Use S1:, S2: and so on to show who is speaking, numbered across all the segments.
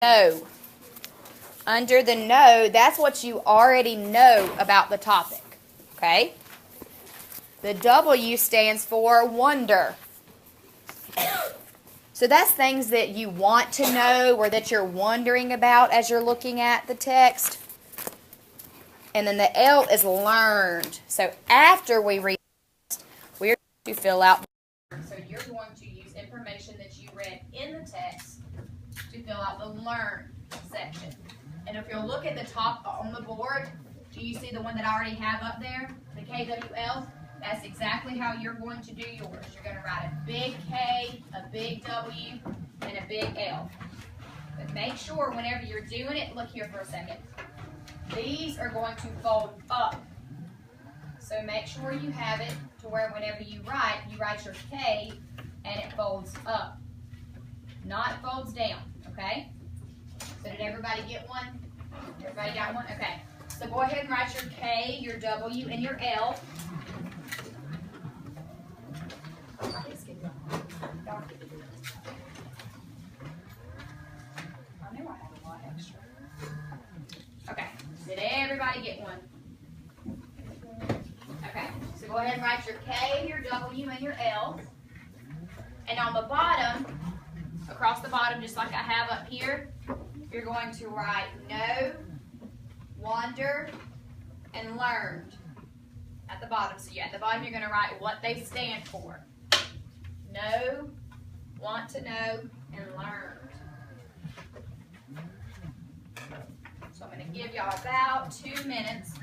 S1: know. Under the know, that's what you already know about the topic. Okay? The W stands for wonder. So that's things that you want to know or that you're wondering about as you're looking at the text. And then the L is learned. So after we read, we're going to fill out. So you're going to use information that you read in the text to fill out the learn section. And if you'll look at the top on the board, do you see the one that I already have up there? The KWL? That's exactly how you're going to do yours. You're going to write a big K, a big W, and a big L. But make sure whenever you're doing it, look here for a second. These are going to fold up. So make sure you have it to where whenever you write your K and it folds up. Not folds down, okay? So did everybody get one? Everybody got one? Okay. So go ahead and write your K, your W, and your L. Okay. Did everybody get one? Okay. So go ahead and write your K, your W, and your L. And on the bottom, across the bottom, just like I have up here, you're going to write know, wonder, and learned at the bottom. So at the bottom, you're going to write what they stand for. Know, want to know, and learned. So I'm going to give y'all about 2 minutes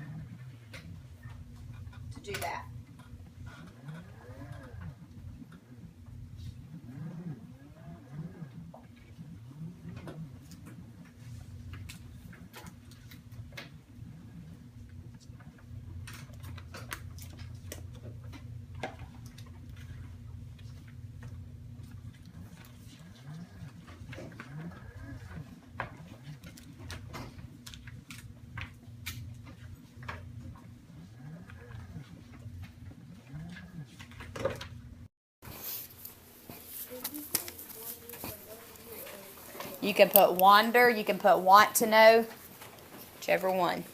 S1: to do that. You can put wander, you can put want to know, whichever one.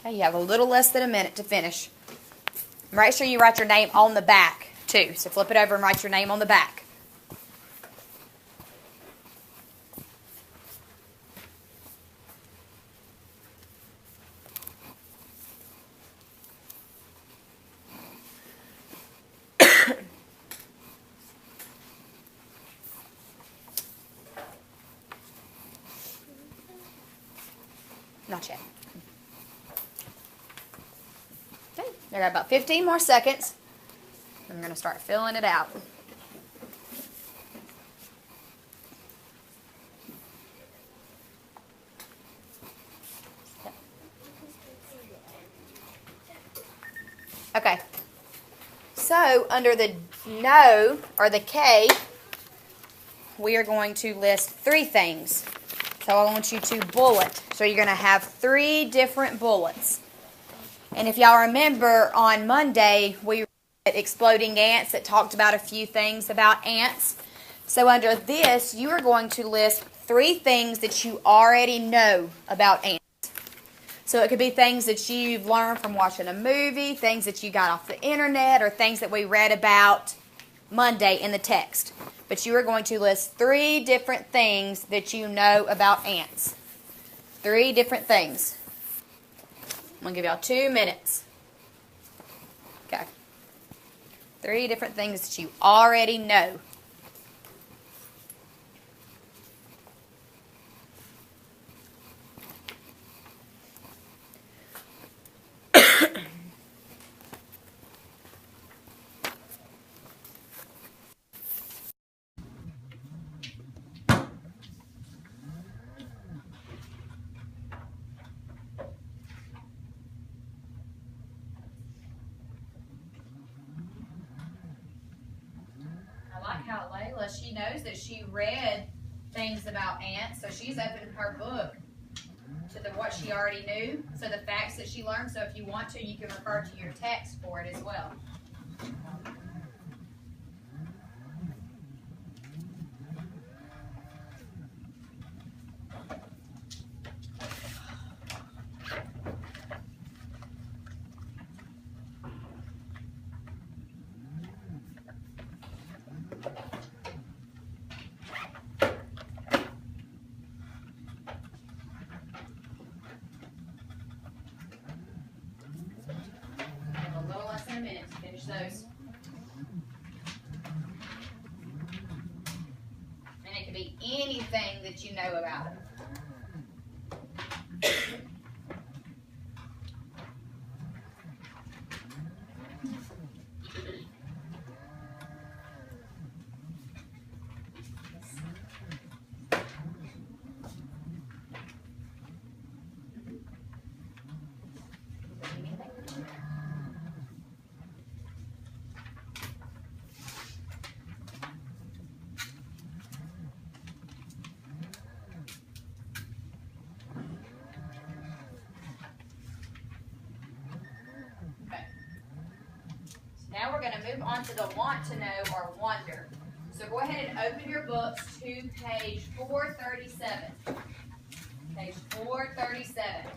S1: Okay, you have a little less than a minute to finish. Make sure you write your name on the back, too. So flip it over and write your name on the back. Not yet. Okay, I got about 15 more seconds. I'm going to start filling it out. Okay. So under the no or the K, we are going to list 3 things. So I want you to bullet. So you're going to have 3 different bullets. And if y'all remember, on Monday, we read Exploding Ants that talked about a few things about ants. So under this, you are going to list 3 things that you already know about ants. So it could be things that you've learned from watching a movie, things that you got off the internet, or things that we read about Monday in the text. But you are going to list 3 different things that you know about ants. 3 different things. I'm going to give y'all 2 minutes. Okay. 3 different things that you already know. Plus, she knows that she read things about ants, so she's opened her book to what she already knew, so the facts that she learned. So if you want to, you can refer to your text for it as well. A minute to finish those. And it could be anything that you know about it. Now we're going to move on to the want to know or wonder. So go ahead and open your books to page 437. Page 437.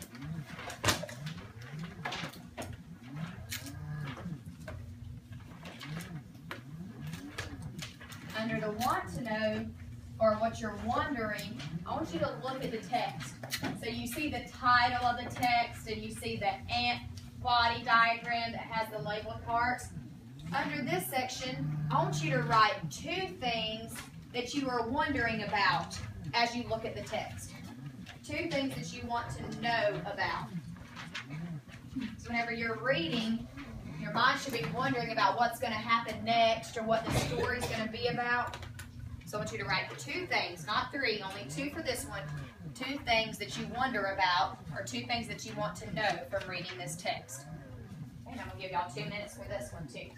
S1: Under the want to know or what you're wondering, I want you to look at the text. So you see the title of the text and you see the ant body diagram that has the labeled parts. Under this section, I want you to write 2 things that you are wondering about as you look at the text. 2 things that you want to know about. So whenever you're reading, your mind should be wondering about what's going to happen next or what the story's going to be about. So I want you to write 2 things, not 3, only 2 for this one. 2 things that you wonder about or 2 things that you want to know from reading this text. And I'm going to give y'all 2 minutes for this one too.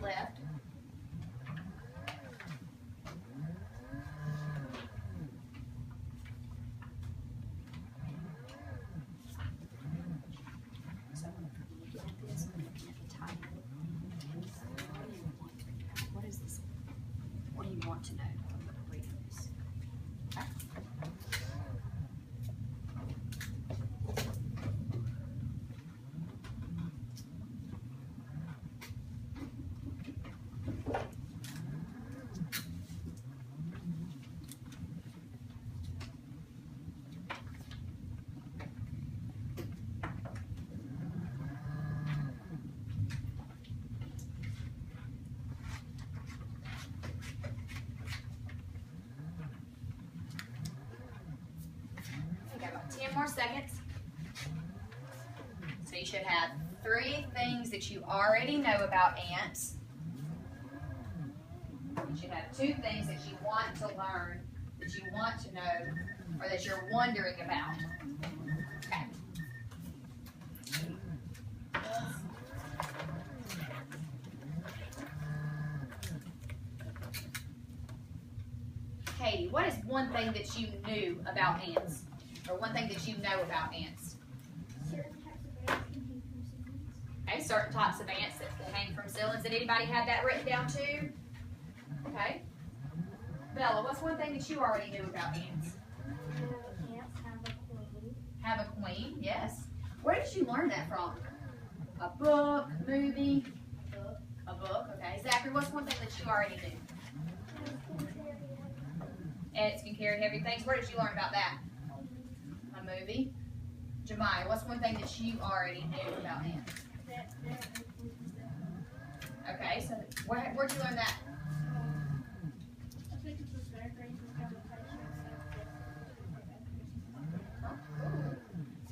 S1: Left. So look at this, looking at the title. What is this? What do you want to know? Reading this. Okay. Got about 10 more seconds. So you should have 3 things that you already know about ants. You should have 2 things that you want to learn, that you want to know, or that you're wondering about. Okay. Katie, what is one thing that you knew about ants? Or one thing that you know about ants? Certain types of ants that hang from ceilings. Did anybody have that written down too? Okay. Bella, what's one thing that you already knew about ants?
S2: Ants have a queen.
S1: have a queen, yes. Where did you learn that from? A book, movie? A book, okay. Zachary, what's one thing that you already knew? Ants can carry heavy things. Where did you learn about that? A movie. Jemiah, what's one thing that you already knew about ants? Okay, so where'd you learn that?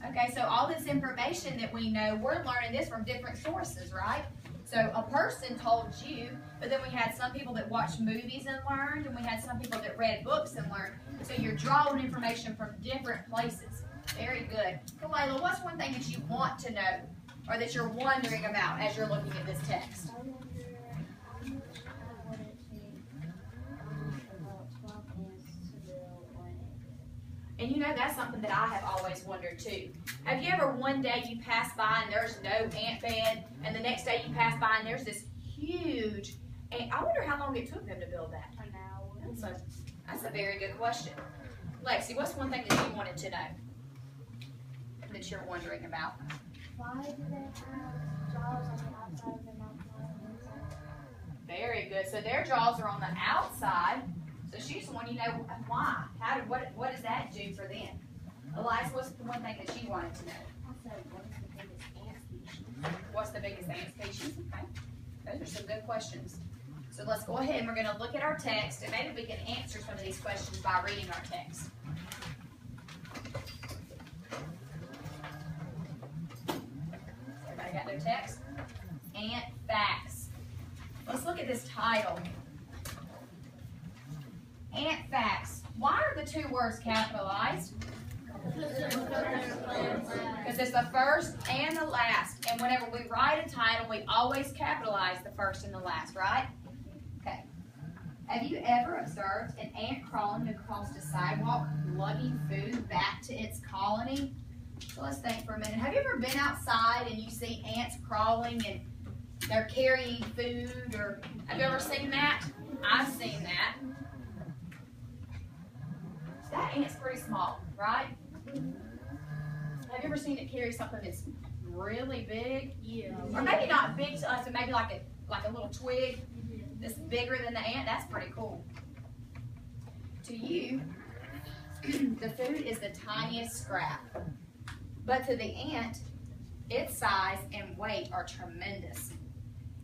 S1: Okay, so all this information that we know, we're learning this from different sources, right? So a person told you, but then we had some people that watched movies and learned, and we had some people that read books and learned. So you're drawing information from different places. Very good. Kalela, what's one thing that you want to know, or that you're wondering about as you're looking at this text? And you know, that's something that I have always wondered too. Have you ever one day you pass by and there's no ant bed, and the next day you pass by and there's this huge ant? I wonder how long it took them to build that.
S2: An hour.
S1: That's a very good question. Lexi, what's one thing that you wanted to know that you're wondering about?
S2: Why do they have jaws on the outside of their mouth and inside?
S1: Very good. So their jaws are on the outside. So she's wanting to know why. What does that do for them? Elias, what's the one thing that you wanted to know?
S2: Also, what is the biggest ant species?
S1: What's the biggest ant species? Okay. Those are some good questions. So let's go ahead and we're going to look at our text, and maybe we can answer some of these questions by reading our text. Everybody got their text? Ant facts. Let's look at this title. Ant facts. Why are the two words capitalized? Because it's the first and the last. And whenever we write a title, we always capitalize the first and the last, right? Okay. Have you ever observed an ant crawling across the sidewalk, lugging food back to its colony? So let's think for a minute. Have you ever been outside and you see ants crawling and they're carrying food? Or have you ever seen that? I've seen that. That ant's pretty small, right? Have you ever seen it carry something that's really big?
S2: Yeah.
S1: Or maybe not big to us, but maybe like a little twig that's bigger than the ant. That's pretty cool. To you, the food is the tiniest scrap. But to the ant, its size and weight are tremendous.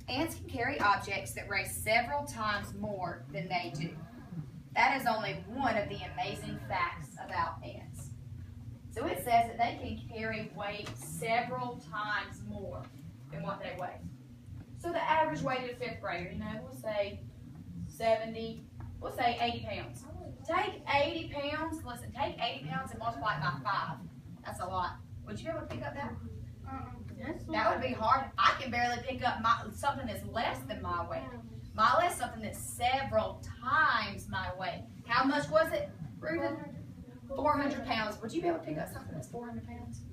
S1: Ants can carry objects that weigh several times more than they do. That is only one of the amazing facts about ants. So it says that they can carry weight several times more than what they weigh. So the average weight of a fifth grader, we'll say 70, we'll say 80 pounds. Take 80 pounds, listen, take 80 pounds and multiply it by 5. That's a lot. Would you be able to pick up that? That would be hard. I can barely pick up something that's less than my weight. Less something that's several times my weight. How much was it, Reuben? 400 pounds. Would you be able to pick up something that's 400 pounds?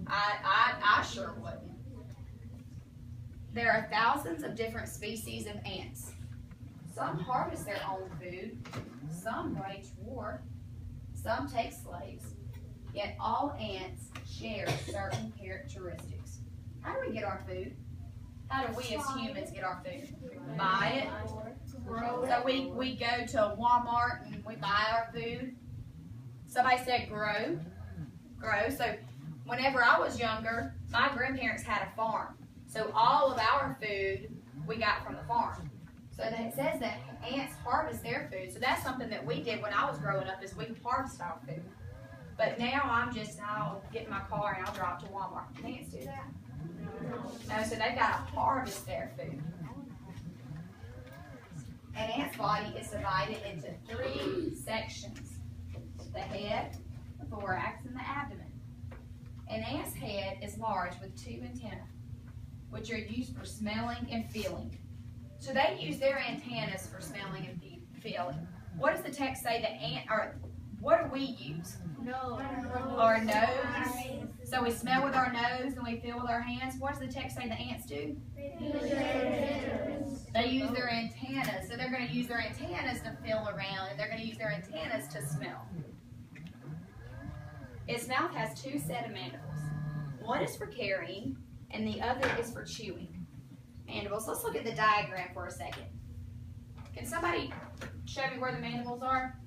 S1: I sure wouldn't. There are thousands of different species of ants. Some harvest their own food. Some wage war. Some take slaves. Yet all ants share certain characteristics. How do we get our food? How do we as humans get our food? Buy it. So we go to Walmart and we buy our food. Somebody said grow. Grow. So whenever I was younger, my grandparents had a farm. So all of our food we got from the farm. So it says that ants harvest their food. So that's something that we did when I was growing up, is we harvest our food. But now I'll get in my car and I'll drive to Walmart. Can ants do that? No, so they've got to harvest their food. An ant's body is divided into 3 sections: the head, the thorax, and the abdomen. An ant's head is large with 2 antennae, which are used for smelling and feeling. So they use their antennas for smelling and feeling. What does the text say what do we use?
S2: No.
S1: Our nose. So we smell with our nose and we feel with our hands. What does the text say the ants do? They use their antennas. So they're going to use their antennas to feel around, and they're going to use their antennas to smell. its mouth has two set of mandibles. One is for carrying, and the other is for chewing. Mandibles. Let's look at the diagram for a second. Can somebody show me where the mandibles are?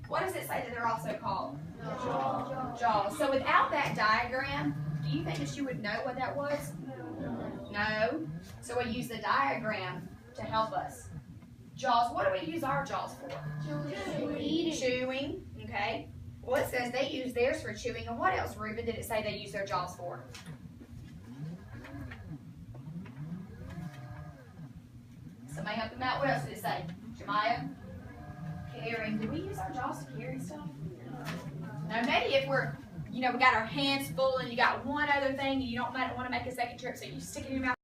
S1: What does it say that they're also called? Jaws. So without that diagram, do you think that you would know what that was? No. So we use the diagram to help us. Jaws. What do we use our jaws for? Chewing. Okay. Well, it says they use theirs for chewing. And what else, Reuben, did it say they use their jaws for? Somebody help them out. What else did it say? Jemiah? Carrying. Do we use our jaws to carry stuff? No, maybe if we're, we got our hands full and you got one other thing and you don't want to make a second trip, so you stick it in your mouth.